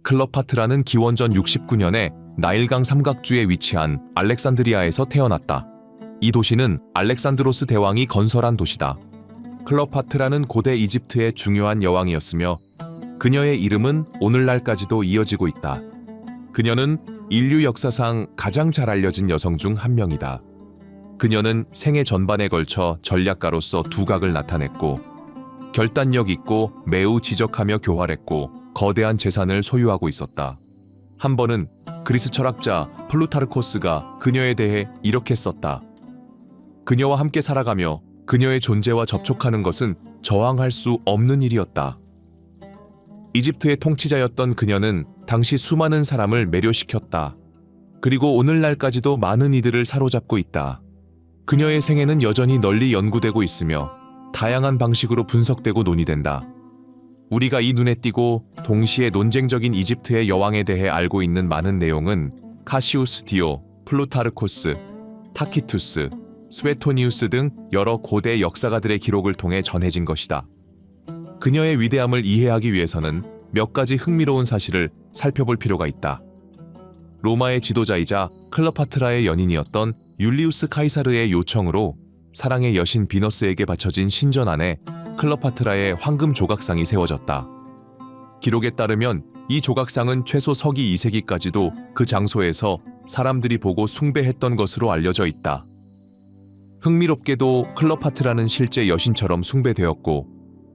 클레오파트라는 기원전 69년에 나일강 삼각주에 위치한 알렉산드리아에서 태어났다. 이 도시는 알렉산드로스 대왕이 건설한 도시다. 클레오파트라는 고대 이집트의 중요한 여왕이었으며 그녀의 이름은 오늘날까지도 이어지고 있다. 그녀는 인류 역사상 가장 잘 알려진 여성 중 한 명이다. 그녀는 생애 전반에 걸쳐 전략가로서 두각을 나타냈고 결단력 있고 매우 지적하며 교활했고 거대한 재산을 소유하고 있었다. 한 번은 그리스 철학자 플루타르코스가 그녀에 대해 이렇게 썼다. 그녀와 함께 살아가며 그녀의 존재와 접촉하는 것은 저항할 수 없는 일이었다. 이집트의 통치자였던 그녀는 당시 수많은 사람을 매료시켰다. 그리고 오늘날까지도 많은 이들을 사로잡고 있다. 그녀의 생애는 여전히 널리 연구되고 있으며 다양한 방식으로 분석되고 논의된다. 우리가 이 눈에 띄고 동시에 논쟁적인 이집트의 여왕에 대해 알고 있는 많은 내용은 카시우스 디오, 플루타르코스, 타키투스, 스웨토니우스 등 여러 고대 역사가들의 기록을 통해 전해진 것이다. 그녀의 위대함을 이해하기 위해서는 몇 가지 흥미로운 사실을 살펴볼 필요가 있다. 로마의 지도자이자 클레오파트라의 연인이었던 율리우스 카이사르의 요청으로 사랑의 여신 비너스에게 바쳐진 신전 안에 클레오파트라의 황금 조각상이 세워졌다. 기록에 따르면 이 조각상은 최소 서기 2세기까지도 그 장소에서 사람들이 보고 숭배했던 것으로 알려져 있다. 흥미롭게도 클레오파트라는 실제 여신처럼 숭배되었고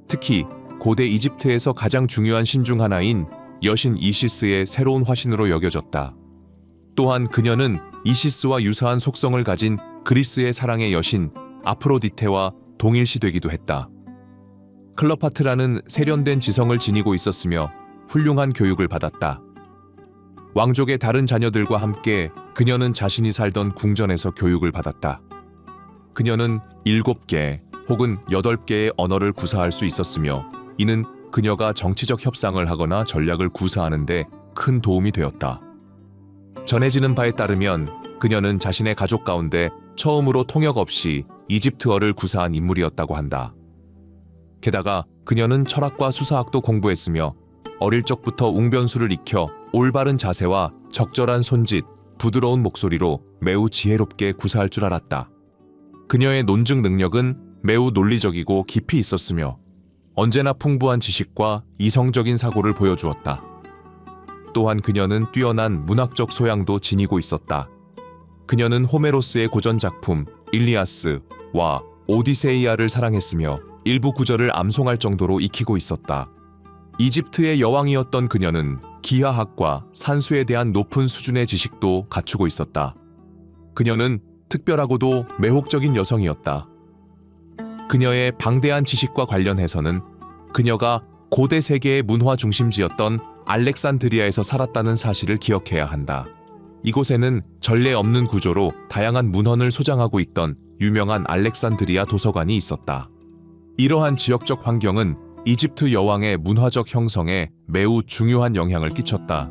특히 고대 이집트에서 가장 중요한 신 중 하나인 여신 이시스의 새로운 화신으로 여겨졌다. 또한 그녀는 이시스와 유사한 속성을 가진 그리스의 사랑의 여신 아프로디테와 동일시되기도 했다. 클레오파트라는 세련된 지성을 지니고 있었으며 훌륭한 교육을 받았다. 왕족의 다른 자녀들과 함께 그녀는 자신이 살던 궁전에서 교육을 받았다. 그녀는 7개 혹은 8개의 언어를 구사할 수 있었으며 이는 그녀가 정치적 협상을 하거나 전략을 구사하는 데 큰 도움이 되었다. 전해지는 바에 따르면 그녀는 자신의 가족 가운데 처음으로 통역 없이 이집트어를 구사한 인물이었다고 한다. 게다가 그녀는 철학과 수사학도 공부했으며 어릴 적부터 웅변수를 익혀 올바른 자세와 적절한 손짓, 부드러운 목소리로 매우 지혜롭게 구사할 줄 알았다. 그녀의 논증 능력은 매우 논리적이고 깊이 있었으며 언제나 풍부한 지식과 이성적인 사고를 보여주었다. 또한 그녀는 뛰어난 문학적 소양도 지니고 있었다. 그녀는 호메로스의 고전작품 일리아스와 오디세이아를 사랑했으며 일부 구절을 암송할 정도로 익히고 있었다. 이집트의 여왕이었던 그녀는 기하학과 산수에 대한 높은 수준의 지식도 갖추고 있었다. 그녀는 특별하고도 매혹적인 여성이었다. 그녀의 방대한 지식과 관련해서는 그녀가 고대 세계의 문화 중심지였던 알렉산드리아에서 살았다는 사실을 기억해야 한다. 이곳에는 전례 없는 구조로 다양한 문헌을 소장하고 있던 유명한 알렉산드리아 도서관이 있었다. 이러한 지역적 환경은 이집트 여왕의 문화적 형성에 매우 중요한 영향을 끼쳤다.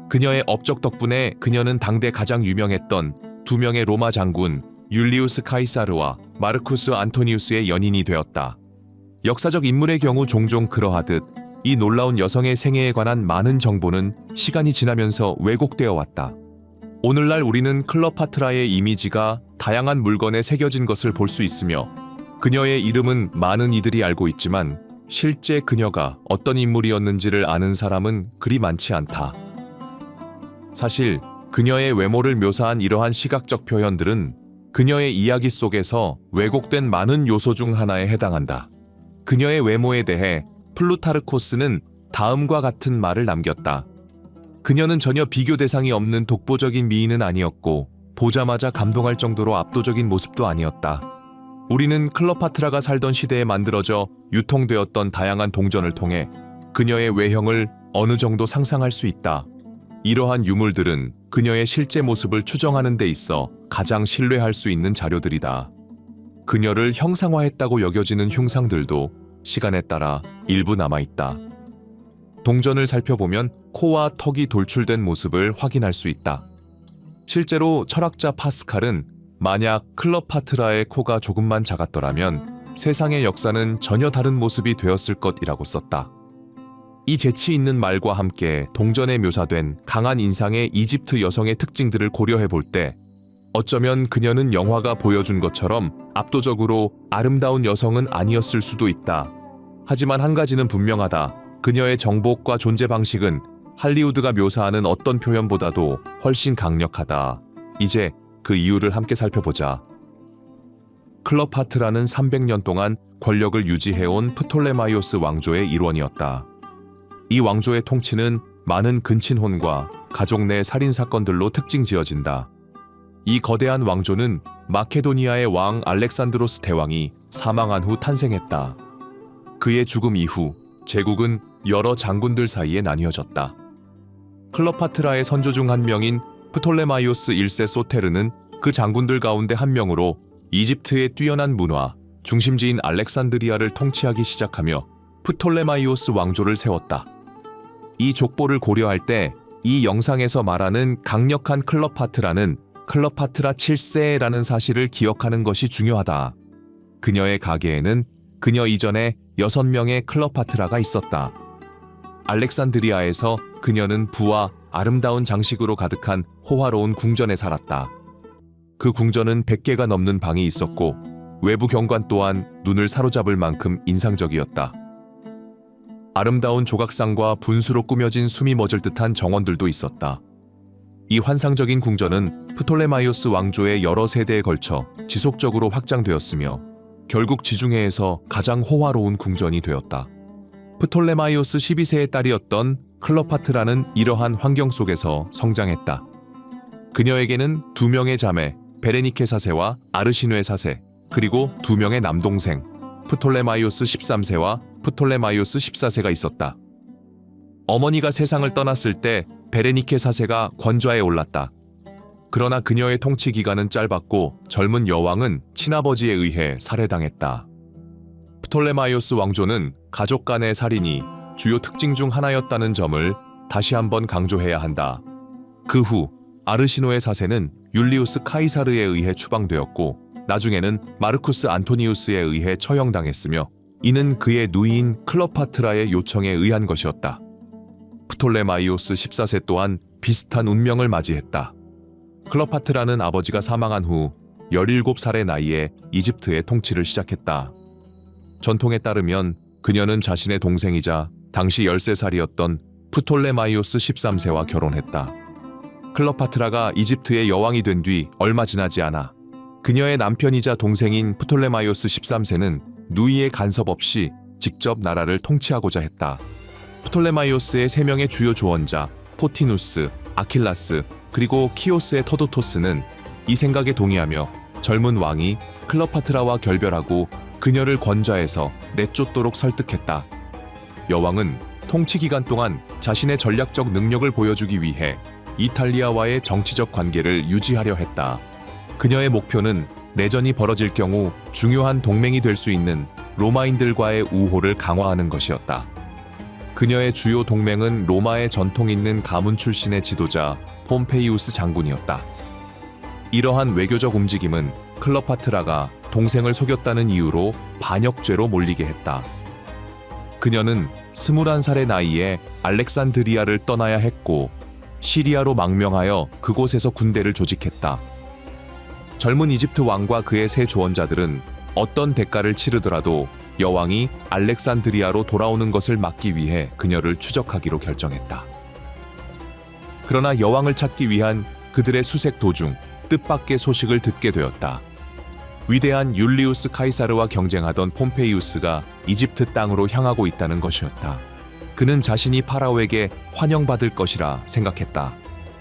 그녀의 업적 덕분에 그녀는 당대 가장 유명했던 2명의 로마 장군 율리우스 카이사르와 마르쿠스 안토니우스의 연인이 되었다. 역사적 인물의 경우 종종 그러하듯 이 놀라운 여성의 생애에 관한 많은 정보는 시간이 지나면서 왜곡되어 왔다. 오늘날 우리는 클레오파트라의 이미지가 다양한 물건에 새겨진 것을 볼 수 있으며 그녀의 이름은 많은 이들이 알고 있지만 실제 그녀가 어떤 인물이었는지를 아는 사람은 그리 많지 않다. 사실 그녀의 외모를 묘사한 이러한 시각적 표현들은 그녀의 이야기 속에서 왜곡된 많은 요소 중 하나에 해당한다. 그녀의 외모에 대해 플루타르코스는 다음과 같은 말을 남겼다. 그녀는 전혀 비교 대상이 없는 독보적인 미인은 아니었고 보자마자 감동할 정도로 압도적인 모습도 아니었다. 우리는 클레오파트라가 살던 시대에 만들어져 유통되었던 다양한 동전을 통해 그녀의 외형을 어느 정도 상상할 수 있다. 이러한 유물들은 그녀의 실제 모습을 추정하는 데 있어 가장 신뢰할 수 있는 자료들이다. 그녀를 형상화했다고 여겨지는 흉상들도 시간에 따라 일부 남아있다. 동전을 살펴보면 코와 턱이 돌출된 모습을 확인할 수 있다. 실제로 철학자 파스칼은 만약 클레오파트라의 코가 조금만 작았더라면 세상의 역사는 전혀 다른 모습이 되었을 것이라고 썼다. 이 재치 있는 말과 함께 동전에 묘사된 강한 인상의 이집트 여성의 특징들을 고려해 볼 때 어쩌면 그녀는 영화가 보여준 것처럼 압도적으로 아름다운 여성은 아니었을 수도 있다. 하지만 한 가지는 분명하다. 그녀의 정복과 존재 방식은 할리우드가 묘사하는 어떤 표현보다도 훨씬 강력하다. 이제 그 이유를 함께 살펴보자. 클레오파트라는 300년 동안 권력을 유지해온 프톨레마이오스 왕조의 일원이었다. 이 왕조의 통치는 많은 근친혼과 가족 내 살인 사건들로 특징 지어진다. 이 거대한 왕조는 마케도니아의 왕 알렉산드로스 대왕이 사망한 후 탄생했다. 그의 죽음 이후 제국은 여러 장군들 사이에 나뉘어졌다. 클레오파트라의 선조 중 한 명인 프톨레마이오스 1세 소테르는 그 장군들 가운데 한 명으로 이집트의 뛰어난 문화, 중심지인 알렉산드리아를 통치하기 시작하며 프톨레마이오스 왕조를 세웠다. 이 족보를 고려할 때 이 영상에서 말하는 강력한 클레오파트라는 클레오파트라 7세라는 사실을 기억하는 것이 중요하다. 그녀의 가계에는 그녀 이전에 6명의 클레오파트라가 있었다. 알렉산드리아에서 그녀는 부와 아름다운 장식으로 가득한 호화로운 궁전에 살았다. 그 궁전은 100개가 넘는 방이 있었고 외부 경관 또한 눈을 사로잡을 만큼 인상적이었다. 아름다운 조각상과 분수로 꾸며진 숨이 멎을 듯한 정원들도 있었다. 이 환상적인 궁전은 프톨레마이오스 왕조의 여러 세대에 걸쳐 지속적으로 확장되었으며 결국 지중해에서 가장 호화로운 궁전이 되었다. 프톨레마이오스 12세의 딸이었던 클레오파트라는 이러한 환경 속에서 성장했다. 그녀에게는 2명의 자매 베레니케 사세와 아르시누에 사세, 그리고 2명의 남동생 프톨레마이오스 13세와 프톨레마이오스 14세가 있었다. 어머니가 세상을 떠났을 때 베레니케 사세가 권좌에 올랐다. 그러나 그녀의 통치 기간은 짧았고 젊은 여왕은 친아버지에 의해 살해당했다. 프톨레마이오스 왕조는 가족 간의 살인이 주요 특징 중 하나였다는 점을 다시 한번 강조해야 한다. 그 후 아르시노의 사세는 율리우스 카이사르에 의해 추방되었고 나중에는 마르쿠스 안토니우스에 의해 처형당했으며 이는 그의 누이인 클레오파트라의 요청에 의한 것이었다. 프톨레마이오스 14세 또한 비슷한 운명을 맞이했다. 클레오파트라는 아버지가 사망한 후 17살의 나이에 이집트의 통치를 시작했다. 전통에 따르면 그녀는 자신의 동생이자 당시 13살이었던 프톨레마이오스 13세와 결혼했다. 클레오파트라가 이집트의 여왕이 된 뒤 얼마 지나지 않아 그녀의 남편이자 동생인 프톨레마이오스 13세는 누이의 간섭 없이 직접 나라를 통치하고자 했다. 프톨레마이오스의 3명의 주요 조언자 포티누스, 아킬라스, 그리고 키오스의 터도토스는 이 생각에 동의하며 젊은 왕이 클레오파트라와 결별하고 그녀를 권좌에서 내쫓도록 설득했다. 여왕은 통치 기간 동안 자신의 전략적 능력을 보여주기 위해 이탈리아와의 정치적 관계를 유지하려 했다. 그녀의 목표는 내전이 벌어질 경우 중요한 동맹이 될 수 있는 로마인들과의 우호를 강화하는 것이었다. 그녀의 주요 동맹은 로마의 전통 있는 가문 출신의 지도자 폼페이우스 장군이었다. 이러한 외교적 움직임은 클레오파트라가 동생을 속였다는 이유로 반역죄로 몰리게 했다. 그녀는 21살의 나이에 알렉산드리아를 떠나야 했고 시리아로 망명하여 그곳에서 군대를 조직했다. 젊은 이집트 왕과 그의 세 조언자들은 어떤 대가를 치르더라도 여왕이 알렉산드리아로 돌아오는 것을 막기 위해 그녀를 추적하기로 결정했다. 그러나 여왕을 찾기 위한 그들의 수색 도중 뜻밖의 소식을 듣게 되었다. 위대한 율리우스 카이사르와 경쟁하던 폼페이우스가 이집트 땅으로 향하고 있다는 것이었다. 그는 자신이 파라오에게 환영받을 것이라 생각했다.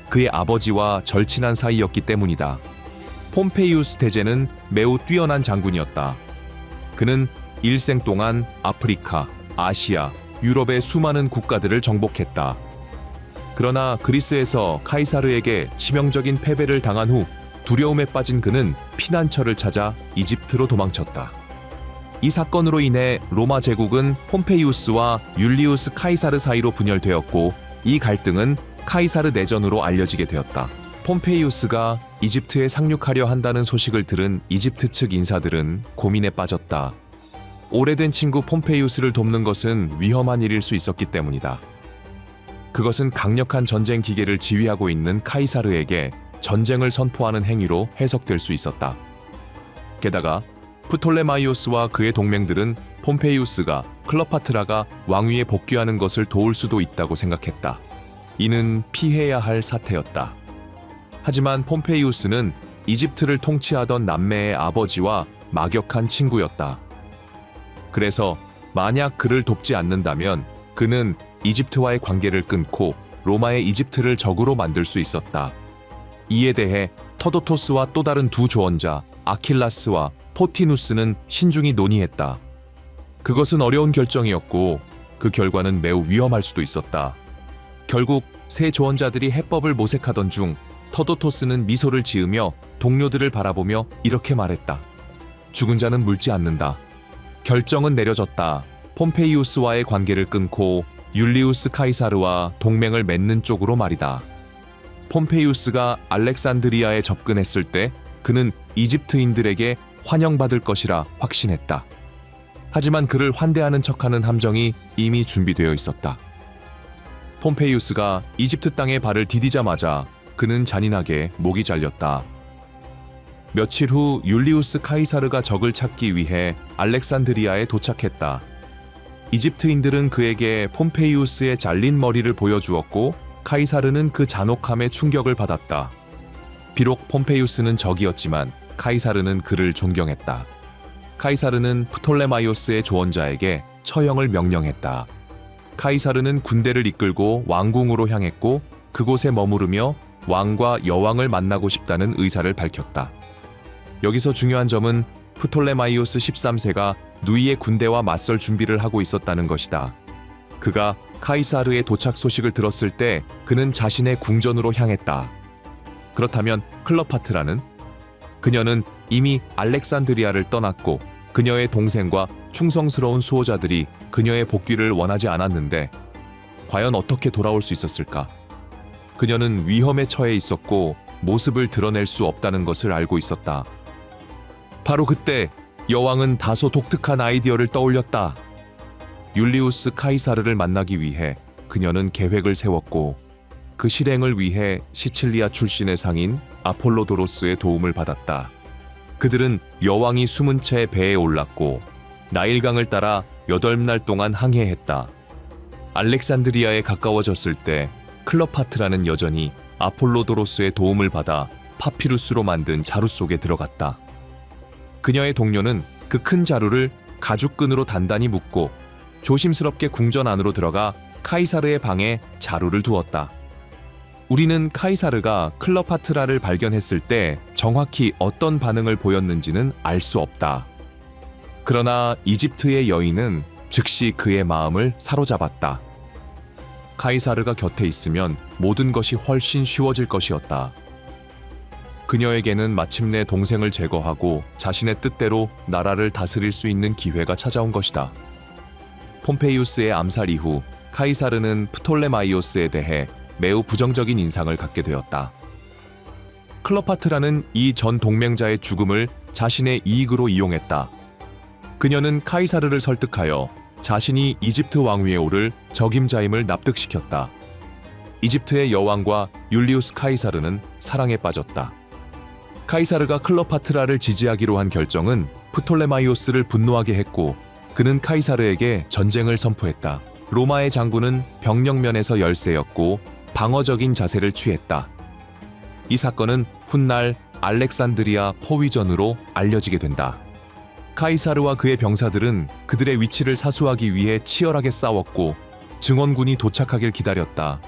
그의 아버지와 절친한 사이였기 때문이다. 폼페이우스 대제는 매우 뛰어난 장군이었다. 그는 일생 동안 아프리카, 아시아, 유럽의 수많은 국가들을 정복했다. 그러나 그리스에서 카이사르에게 치명적인 패배를 당한 후 두려움에 빠진 그는 피난처를 찾아 이집트로 도망쳤다. 이 사건으로 인해 로마 제국은 폼페이우스와 율리우스 카이사르 사이로 분열되었고 이 갈등은 카이사르 내전으로 알려지게 되었다. 폼페이우스가 이집트에 상륙하려 한다는 소식을 들은 이집트 측 인사들은 고민에 빠졌다. 오래된 친구 폼페이우스를 돕는 것은 위험한 일일 수 있었기 때문이다. 그것은 강력한 전쟁 기계를 지휘하고 있는 카이사르에게 전쟁을 선포하는 행위로 해석될 수 있었다. 게다가 프톨레마이오스와 그의 동맹들은 폼페이우스가 클레오파트라가 왕위에 복귀하는 것을 도울 수도 있다고 생각했다. 이는 피해야 할 사태였다. 하지만 폼페이우스는 이집트를 통치하던 남매의 아버지와 막역한 친구였다. 그래서 만약 그를 돕지 않는다면 그는 이집트와의 관계를 끊고 로마의 이집트를 적으로 만들 수 있었다. 이에 대해 터도토스와 또 다른 두 조언자 아킬라스와 포티누스는 신중히 논의했다. 그것은 어려운 결정이었고 그 결과는 매우 위험할 수도 있었다. 결국 세 조언자들이 해법을 모색하던 중 터도토스는 미소를 지으며 동료들을 바라보며 이렇게 말했다. 죽은 자는 묽지 않는다. 결정은 내려졌다. 폼페이우스와의 관계를 끊고 율리우스 카이사르와 동맹을 맺는 쪽으로 말이다. 폼페이우스가 알렉산드리아에 접근했을 때 그는 이집트인들에게 환영받을 것이라 확신했다. 하지만 그를 환대하는 척하는 함정이 이미 준비되어 있었다. 폼페이우스가 이집트 땅에 발을 디디자마자 그는 잔인하게 목이 잘렸다. 며칠 후 율리우스 카이사르가 적을 찾기 위해 알렉산드리아에 도착했다. 이집트인들은 그에게 폼페이우스의 잘린 머리를 보여주었고 카이사르는 그 잔혹함에 충격을 받았다. 비록 폼페이우스는 적이었지만 카이사르는 그를 존경했다. 카이사르는 프톨레마이오스의 조언자에게 처형을 명령했다. 카이사르는 군대를 이끌고 왕궁으로 향했고 그곳에 머무르며 왕과 여왕을 만나고 싶다는 의사를 밝혔다. 여기서 중요한 점은 프톨레마이오스 13세가 누이의 군대와 맞설 준비를 하고 있었다는 것이다. 그가 카이사르의 도착 소식을 들었을 때 그는 자신의 궁전으로 향했다. 그렇다면 클레오파트라는? 그녀는 이미 알렉산드리아를 떠났고 그녀의 동생과 충성스러운 수호자들이 그녀의 복귀를 원하지 않았는데 과연 어떻게 돌아올 수 있었을까? 그녀는 위험에 처해 있었고 모습을 드러낼 수 없다는 것을 알고 있었다. 바로 그때 여왕은 다소 독특한 아이디어를 떠올렸다. 율리우스 카이사르를 만나기 위해 그녀는 계획을 세웠고 그 실행을 위해 시칠리아 출신의 상인 아폴로도로스의 도움을 받았다. 그들은 여왕이 숨은 채 배에 올랐고 나일강을 따라 8날 동안 항해했다. 알렉산드리아에 가까워졌을 때 클레오파트라는 여전히 아폴로도로스의 도움을 받아 파피루스로 만든 자루 속에 들어갔다. 그녀의 동료는 그 큰 자루를 가죽끈으로 단단히 묶고 조심스럽게 궁전 안으로 들어가 카이사르의 방에 자루를 두었다. 우리는 카이사르가 클레오파트라를 발견했을 때 정확히 어떤 반응을 보였는지는 알 수 없다. 그러나 이집트의 여인은 즉시 그의 마음을 사로잡았다. 카이사르가 곁에 있으면 모든 것이 훨씬 쉬워질 것이었다. 그녀에게는 마침내 동생을 제거하고 자신의 뜻대로 나라를 다스릴 수 있는 기회가 찾아온 것이다. 폼페이우스의 암살 이후 카이사르는 프톨레마이오스에 대해 매우 부정적인 인상을 갖게 되었다. 클레오파트라는 이 전 동맹자의 죽음을 자신의 이익으로 이용했다. 그녀는 카이사르를 설득하여 자신이 이집트 왕위에 오를 적임자임을 납득시켰다. 이집트의 여왕과 율리우스 카이사르는 사랑에 빠졌다. 카이사르가 클레오파트라를 지지하기로 한 결정은 프톨레마이오스를 분노하게 했고 그는 카이사르에게 전쟁을 선포했다. 로마의 장군은 병력면에서 열세였고 방어적인 자세를 취했다. 이 사건은 훗날 알렉산드리아 포위전으로 알려지게 된다. 카이사르와 그의 병사들은 그들의 위치를 사수하기 위해 치열하게 싸웠고 증원군이 도착하길 기다렸다.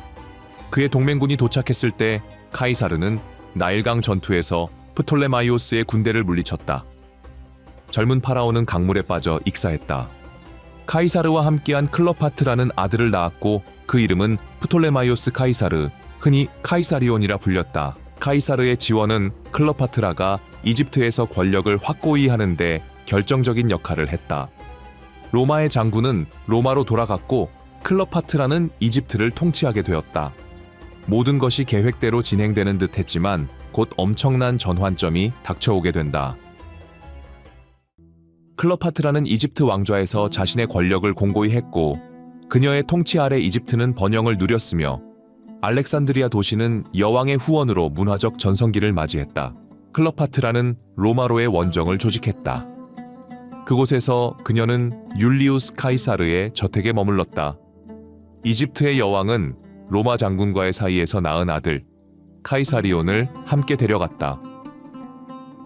그의 동맹군이 도착했을 때 카이사르는 나일강 전투에서 프톨레마이오스의 군대를 물리쳤다. 젊은 파라오는 강물에 빠져 익사했다. 카이사르와 함께한 클레오파트라는 아들을 낳았고 그 이름은 프톨레마이오스 카이사르, 흔히 카이사리온이라 불렸다. 카이사르의 지원은 클레오파트라가 이집트에서 권력을 확고히 하는데 결정적인 역할을 했다. 로마의 장군은 로마로 돌아갔고 클레오파트라는 이집트를 통치하게 되었다. 모든 것이 계획대로 진행되는 듯 했지만 곧 엄청난 전환점이 닥쳐오게 된다. 클레오파트라는 이집트 왕좌에서 자신의 권력을 공고히 했고 그녀의 통치 아래 이집트는 번영을 누렸으며 알렉산드리아 도시는 여왕의 후원으로 문화적 전성기를 맞이했다. 클레오파트라는 로마로의 원정을 조직했다. 그곳에서 그녀는 율리우스 카이사르의 저택에 머물렀다. 이집트의 여왕은 로마 장군과의 사이에서 낳은 아들 카이사리온을 함께 데려갔다.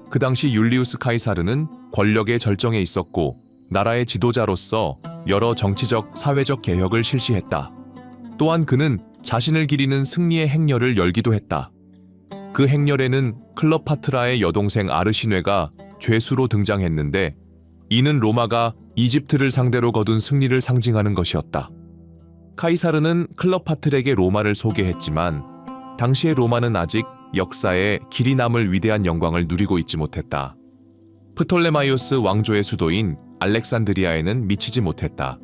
그 당시 율리우스 카이사르는 권력의 절정에 있었고 나라의 지도자로서 여러 정치적, 사회적 개혁을 실시했다. 또한 그는 자신을 기리는 승리의 행렬을 열기도 했다. 그 행렬에는 클레오파트라의 여동생 아르시뇌가 죄수로 등장했는데 이는 로마가 이집트를 상대로 거둔 승리를 상징하는 것이었다. 카이사르는 클레오파트에게 로마를 소개했지만 당시의 로마는 아직 역사에 길이 남을 위대한 영광을 누리고 있지 못했다. 프톨레마이오스 왕조의 수도인 알렉산드리아에는 미치지 못했다.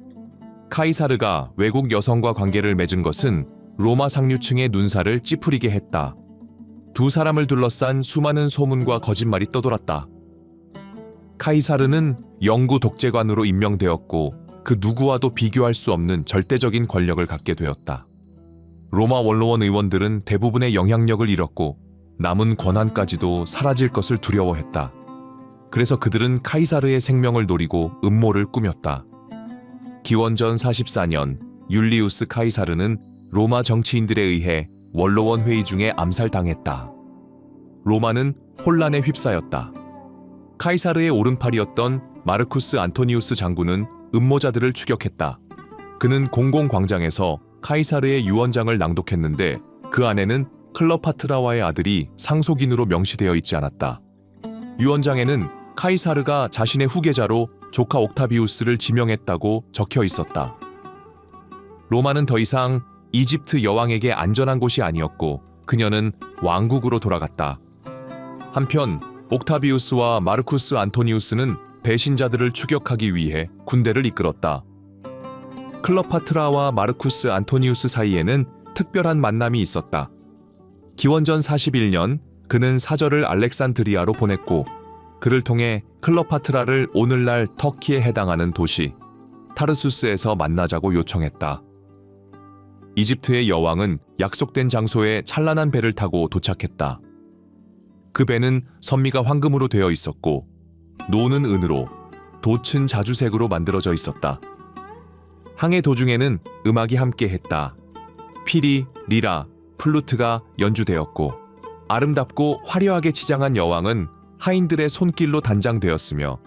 카이사르가 외국 여성과 관계를 맺은 것은 로마 상류층의 눈살을 찌푸리게 했다. 두 사람을 둘러싼 수많은 소문과 거짓말이 떠돌았다. 카이사르는 영구 독재관으로 임명되었고 그 누구와도 비교할 수 없는 절대적인 권력을 갖게 되었다. 로마 원로원 의원들은 대부분의 영향력을 잃었고 남은 권한까지도 사라질 것을 두려워했다. 그래서 그들은 카이사르의 생명을 노리고 음모를 꾸몄다. 기원전 44년 율리우스 카이사르는 로마 정치인들에 의해 원로원 회의 중에 암살당했다. 로마는 혼란에 휩싸였다. 카이사르의 오른팔이었던 마르쿠스 안토니우스 장군은 음모자들을 추격했다. 그는 공공광장에서 카이사르의 유언장을 낭독했는데 그 안에는 클레오파트라와의 아들이 상속인으로 명시되어 있지 않았다. 유언장에는 카이사르가 자신의 후계자로 조카 옥타비우스를 지명했다고 적혀 있었다. 로마는 더 이상 이집트 여왕에게 안전한 곳이 아니었고 그녀는 왕국으로 돌아갔다. 한편 옥타비우스와 마르쿠스 안토니우스는 배신자들을 추격하기 위해 군대를 이끌었다. 클레오파트라와 마르쿠스 안토니우스 사이에는 특별한 만남이 있었다. 기원전 41년 그는 사절을 알렉산드리아로 보냈고 그를 통해 클레오파트라를 오늘날 터키에 해당하는 도시 타르수스에서 만나자고 요청했다. 이집트의 여왕은 약속된 장소에 찬란한 배를 타고 도착했다. 그 배는 선미가 황금으로 되어 있었고 노는 은으로, 돛은 자주색으로 만들어져 있었다. 항해 도중에는 음악이 함께했다. 피리, 리라, 플루트가 연주되었고 아름답고 화려하게 치장한 여왕은 하인들의 손길로 단장되었으며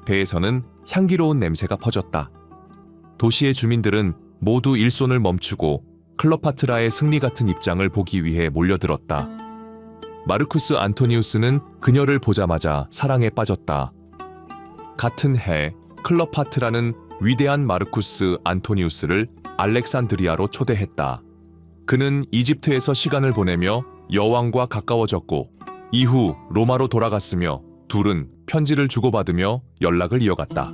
배에서는 향기로운 냄새가 퍼졌다. 도시의 주민들은 모두 일손을 멈추고 클레오파트라의 승리 같은 입장을 보기 위해 몰려들었다. 마르쿠스 안토니우스는 그녀를 보자마자 사랑에 빠졌다. 같은 해 클레오파트라는 위대한 마르쿠스 안토니우스를 알렉산드리아로 초대했다. 그는 이집트에서 시간을 보내며 여왕과 가까워졌고 이후 로마로 돌아갔으며 둘은 편지를 주고받으며 연락을 이어갔다.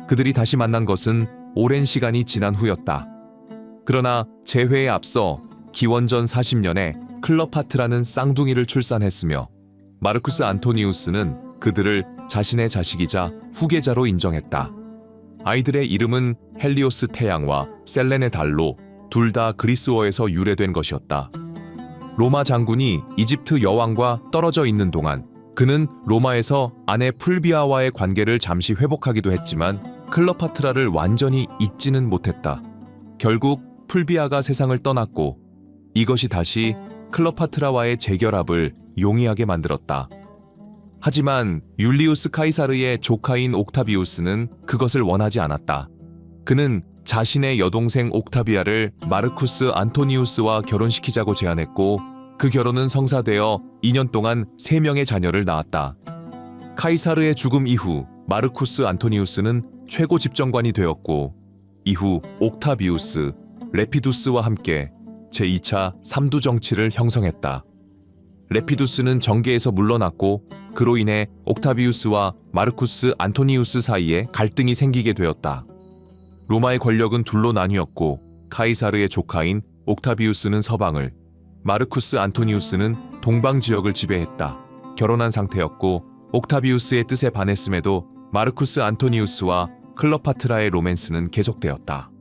그들이 다시 만난 것은 오랜 시간이 지난 후였다. 그러나 재회에 앞서 기원전 40년에 클레오파트라는 쌍둥이를 출산했으며 마르쿠스 안토니우스는 그들을 자신의 자식이자 후계자로 인정했다. 아이들의 이름은 헬리오스 태양과 셀레네 달로 둘 다 그리스어에서 유래된 것이었다. 로마 장군이 이집트 여왕과 떨어져 있는 동안 그는 로마에서 아내 풀비아와의 관계를 잠시 회복하기도 했지만 클레오파트라를 완전히 잊지는 못했다. 결국 풀비아가 세상을 떠났고 이것이 다시 클레오파트라와의 재결합을 용이하게 만들었다. 하지만 율리우스 카이사르의 조카인 옥타비우스는 그것을 원하지 않았다. 그는 자신의 여동생 옥타비아를 마르쿠스 안토니우스와 결혼시키자고 제안했고 그 결혼은 성사되어 2년 동안 3명의 자녀를 낳았다. 카이사르의 죽음 이후 마르쿠스 안토니우스는 최고 집정관이 되었고 이후 옥타비우스, 레피두스와 함께 제2차 삼두 정치를 형성했다. 레피두스는 정계에서 물러났고 그로 인해 옥타비우스와 마르쿠스 안토니우스 사이에 갈등이 생기게 되었다. 로마의 권력은 둘로 나뉘었고 카이사르의 조카인 옥타비우스는 서방을, 마르쿠스 안토니우스는 동방 지역을 지배했다. 결혼한 상태였고 옥타비우스의 뜻에 반했음에도 마르쿠스 안토니우스와 클레오파트라의 로맨스는 계속되었다.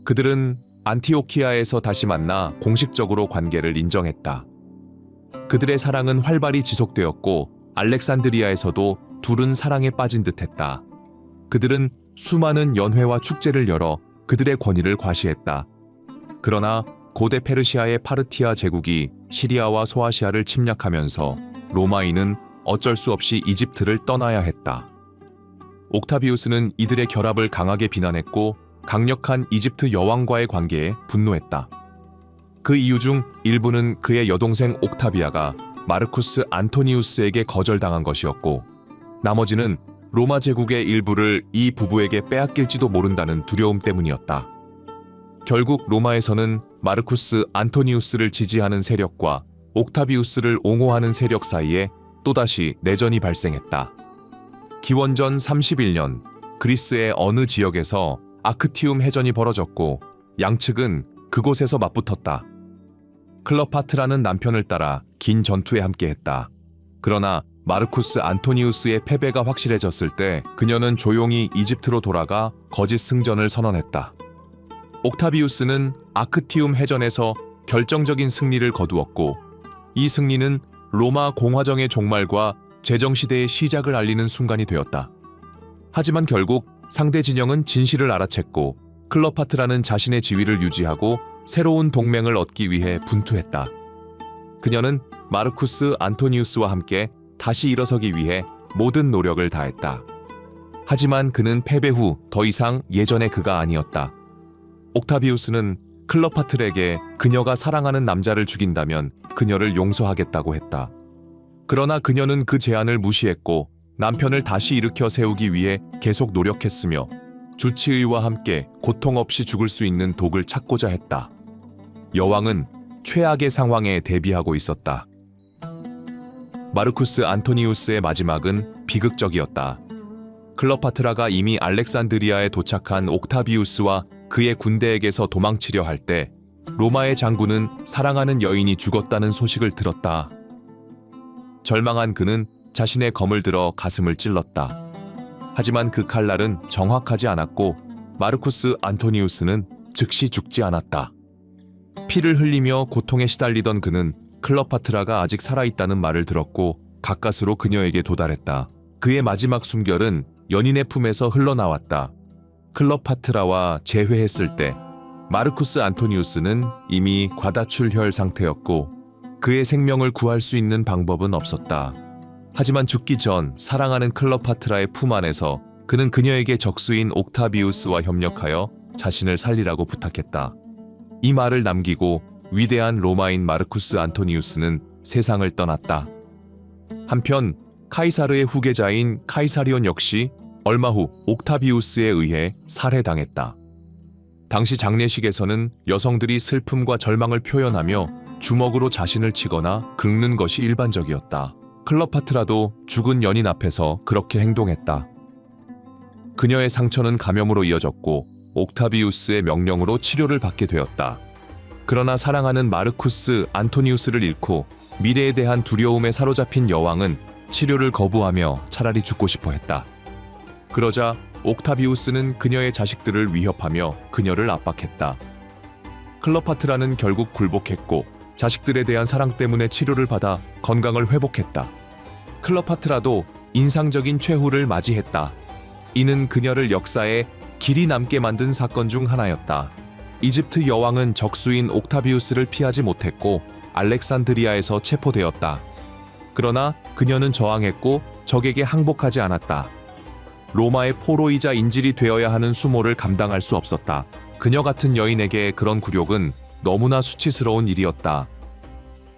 그들은 안티오키아에서 다시 만나 공식적으로 관계를 인정했다. 그들의 사랑은 활발히 지속되었고 알렉산드리아에서도 둘은 사랑에 빠진 듯했다. 그들은 수많은 연회와 축제를 열어 그들의 권위를 과시했다. 그러나 고대 페르시아의 파르티아 제국이 시리아와 소아시아를 침략하면서 로마인은 어쩔 수 없이 이집트를 떠나야 했다. 옥타비우스는 이들의 결합을 강하게 비난했고 강력한 이집트 여왕과의 관계에 분노했다. 그 이유 중 일부는 그의 여동생 옥타비아가 마르쿠스 안토니우스에게 거절당한 것이었고, 나머지는 로마 제국의 일부를 이 부부에게 빼앗길지도 모른다는 두려움 때문이었다. 결국 로마에서는 마르쿠스 안토니우스를 지지하는 세력과 옥타비우스를 옹호하는 세력 사이에 또다시 내전이 발생했다. 기원전 31년 그리스의 어느 지역에서 아크티움 해전이 벌어졌고 양측은 그곳에서 맞붙었다. 클레오파트라는 남편을 따라 긴 전투에 함께했다. 그러나 마르쿠스 안토니우스의 패배가 확실해졌을 때 그녀는 조용히 이집트로 돌아가 거짓 승전을 선언했다. 옥타비우스는 아크티움 해전에서 결정적인 승리를 거두었고, 이 승리는 로마 공화정의 종말과 제정시대의 시작을 알리는 순간이 되었다. 하지만 결국 상대 진영은 진실을 알아챘고 클레오파트라는 자신의 지위를 유지하고 새로운 동맹을 얻기 위해 분투했다. 그녀는 마르쿠스 안토니우스와 함께 다시 일어서기 위해 모든 노력을 다했다. 하지만 그는 패배 후 더 이상 예전의 그가 아니었다. 옥타비우스는 클레오파트에게 그녀가 사랑하는 남자를 죽인다면 그녀를 용서하겠다고 했다. 그러나 그녀는 그 제안을 무시했고 남편을 다시 일으켜 세우기 위해 계속 노력했으며 주치의와 함께 고통 없이 죽을 수 있는 독을 찾고자 했다. 여왕은 최악의 상황에 대비하고 있었다. 마르쿠스 안토니우스의 마지막은 비극적이었다. 클레오파트라가 이미 알렉산드리아에 도착한 옥타비우스와 그의 군대에게서 도망치려 할 때 로마의 장군은 사랑하는 여인이 죽었다는 소식을 들었다. 절망한 그는 자신의 검을 들어 가슴을 찔렀다. 하지만 그 칼날은 정확하지 않았고 마르쿠스 안토니우스는 즉시 죽지 않았다. 피를 흘리며 고통에 시달리던 그는 클레오파트라가 아직 살아있다는 말을 들었고 가까스로 그녀에게 도달했다. 그의 마지막 숨결은 연인의 품에서 흘러나왔다. 클레오파트라와 재회했을 때 마르쿠스 안토니우스는 이미 과다출혈 상태였고 그의 생명을 구할 수 있는 방법은 없었다. 하지만 죽기 전 사랑하는 클레오파트라의 품 안에서 그는 그녀에게 적수인 옥타비우스와 협력하여 자신을 살리라고 부탁했다. 이 말을 남기고 위대한 로마인 마르쿠스 안토니우스는 세상을 떠났다. 한편 카이사르의 후계자인 카이사리온 역시 얼마 후 옥타비우스에 의해 살해당했다. 당시 장례식에서는 여성들이 슬픔과 절망을 표현하며 주먹으로 자신을 치거나 긁는 것이 일반적이었다. 클레오파트라도 죽은 연인 앞에서 그렇게 행동했다. 그녀의 상처는 감염으로 이어졌고 옥타비우스의 명령으로 치료를 받게 되었다. 그러나 사랑하는 마르쿠스 안토니우스를 잃고 미래에 대한 두려움에 사로잡힌 여왕은 치료를 거부하며 차라리 죽고 싶어 했다. 그러자 옥타비우스는 그녀의 자식들을 위협하며 그녀를 압박했다. 클레오파트라는 결국 굴복했고 자식들에 대한 사랑 때문에 치료를 받아 건강을 회복했다. 클레오파트라도 인상적인 최후를 맞이했다. 이는 그녀를 역사에 길이 남게 만든 사건 중 하나였다. 이집트 여왕은 적수인 옥타비우스를 피하지 못했고 알렉산드리아에서 체포되었다. 그러나 그녀는 저항했고 적에게 항복하지 않았다. 로마의 포로이자 인질이 되어야 하는 수모를 감당할 수 없었다. 그녀 같은 여인에게 그런 굴욕은 너무나 수치스러운 일이었다.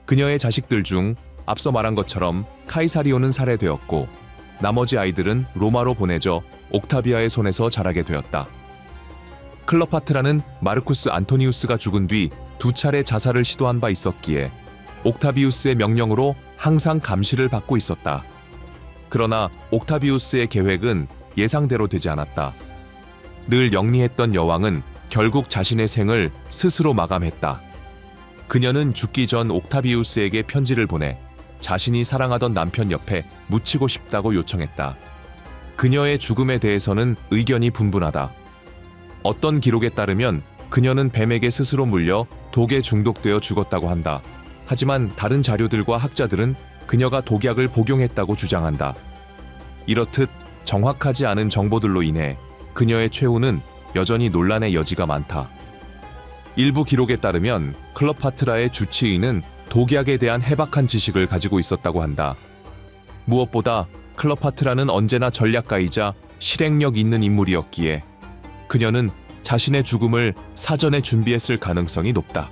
그녀의 자식들 중 앞서 말한 것처럼 카이사리온은 살해되었고 나머지 아이들은 로마로 보내져 옥타비아의 손에서 자라게 되었다. 클레오파트라는 마르쿠스 안토니우스가 죽은 뒤 2차례 자살을 시도한 바 있었기에 옥타비우스의 명령으로 항상 감시를 받고 있었다. 그러나 옥타비우스의 계획은 예상대로 되지 않았다. 늘 영리했던 여왕은 결국 자신의 생을 스스로 마감했다. 그녀는 죽기 전 옥타비우스에게 편지를 보내 자신이 사랑하던 남편 옆에 묻히고 싶다고 요청했다. 그녀의 죽음에 대해서는 의견이 분분하다. 어떤 기록에 따르면 그녀는 뱀에게 스스로 물려 독에 중독되어 죽었다고 한다. 하지만 다른 자료들과 학자들은 그녀가 독약을 복용했다고 주장한다. 이렇듯 정확하지 않은 정보들로 인해 그녀의 최후는 여전히 논란의 여지가 많다. 일부 기록에 따르면 클레오파트라의 주치의는 독약에 대한 해박한 지식을 가지고 있었다고 한다. 무엇보다 클레오파트라는 언제나 전략가이자 실행력 있는 인물이었기에 그녀는 자신의 죽음을 사전에 준비했을 가능성이 높다.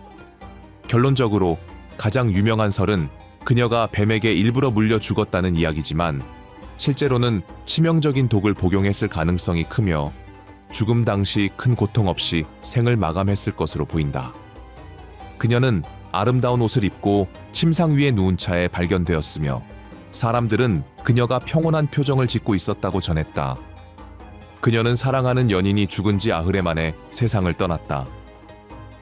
결론적으로 가장 유명한 설은 그녀가 뱀에게 일부러 물려 죽었다는 이야기지만 실제로는 치명적인 독을 복용했을 가능성이 크며 죽음 당시 큰 고통 없이 생을 마감했을 것으로 보인다. 그녀는 아름다운 옷을 입고 침상 위에 누운 차에 발견되었으며 사람들은 그녀가 평온한 표정을 짓고 있었다고 전했다. 그녀는 사랑하는 연인이 죽은 지 8회 만에 세상을 떠났다.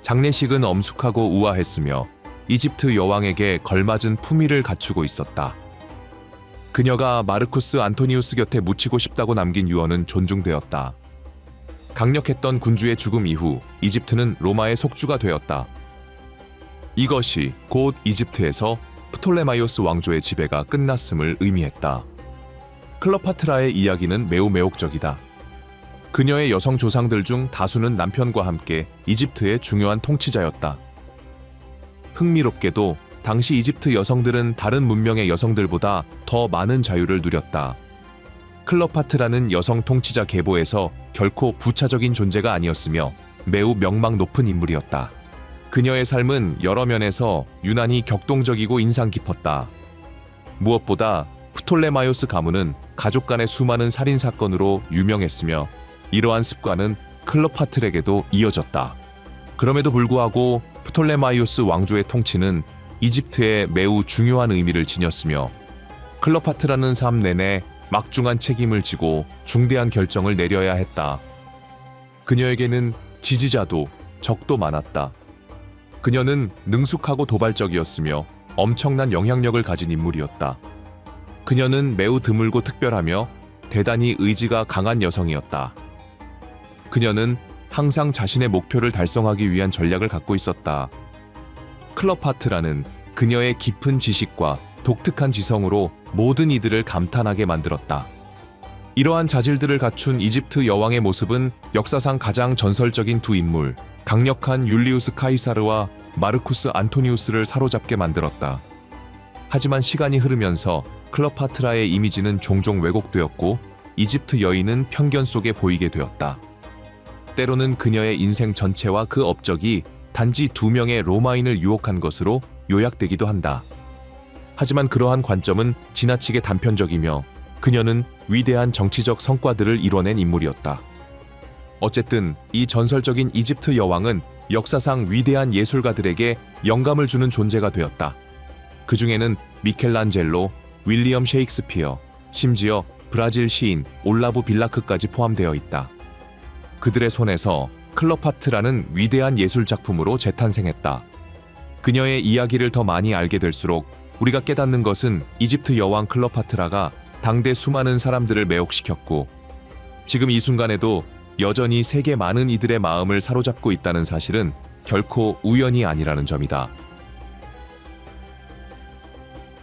장례식은 엄숙하고 우아했으며 이집트 여왕에게 걸맞은 품위를 갖추고 있었다. 그녀가 마르쿠스 안토니우스 곁에 묻히고 싶다고 남긴 유언은 존중되었다. 강력했던 군주의 죽음 이후 이집트는 로마의 속주가 되었다. 이것이 곧 이집트에서 프톨레마이오스 왕조의 지배가 끝났음을 의미했다. 클레오파트라의 이야기는 매우 매혹적이다. 그녀의 여성 조상들 중 다수는 남편과 함께 이집트의 중요한 통치자였다. 흥미롭게도 당시 이집트 여성들은 다른 문명의 여성들보다 더 많은 자유를 누렸다. 클레오파트라는 여성 통치자 계보에서 결코 부차적인 존재가 아니었으며 매우 명망 높은 인물이었다. 그녀의 삶은 여러 면에서 유난히 격동적이고 인상 깊었다. 무엇보다 프톨레마이오스 가문은 가족 간의 수많은 살인 사건으로 유명했으며 이러한 습관은 클레오파트라에게도 이어졌다. 그럼에도 불구하고 프톨레마이오스 왕조의 통치는 이집트에 매우 중요한 의미를 지녔으며 클레오파트라는 삶 내내 막중한 책임을 지고 중대한 결정을 내려야 했다. 그녀에게는 지지자도 적도 많았다. 그녀는 능숙하고 도발적이었으며 엄청난 영향력을 가진 인물이었다. 그녀는 매우 드물고 특별하며 대단히 의지가 강한 여성이었다. 그녀는 항상 자신의 목표를 달성하기 위한 전략을 갖고 있었다. 클레오파트라는 그녀의 깊은 지식과 독특한 지성으로 모든 이들을 감탄하게 만들었다. 이러한 자질들을 갖춘 이집트 여왕의 모습은 역사상 가장 전설적인 두 인물, 강력한 율리우스 카이사르와 마르쿠스 안토니우스를 사로잡게 만들었다. 하지만 시간이 흐르면서 클레오파트라의 이미지는 종종 왜곡되었고 이집트 여인은 편견 속에 보이게 되었다. 때로는 그녀의 인생 전체와 그 업적이 단지 2명의 로마인을 유혹한 것으로 요약되기도 한다. 하지만 그러한 관점은 지나치게 단편적이며 그녀는 위대한 정치적 성과들을 이뤄낸 인물이었다. 어쨌든 이 전설적인 이집트 여왕은 역사상 위대한 예술가들에게 영감을 주는 존재가 되었다. 그 중에는 미켈란젤로, 윌리엄 셰익스피어, 심지어 브라질 시인 올라브 빌라크까지 포함되어 있다. 그들의 손에서 클레오파트라는 위대한 예술 작품으로 재탄생했다. 그녀의 이야기를 더 많이 알게 될수록 우리가 깨닫는 것은 이집트 여왕 클레오파트라가 당대 수많은 사람들을 매혹시켰고 지금 이 순간에도 여전히 세계 많은 이들의 마음을 사로잡고 있다는 사실은 결코 우연이 아니라는 점이다.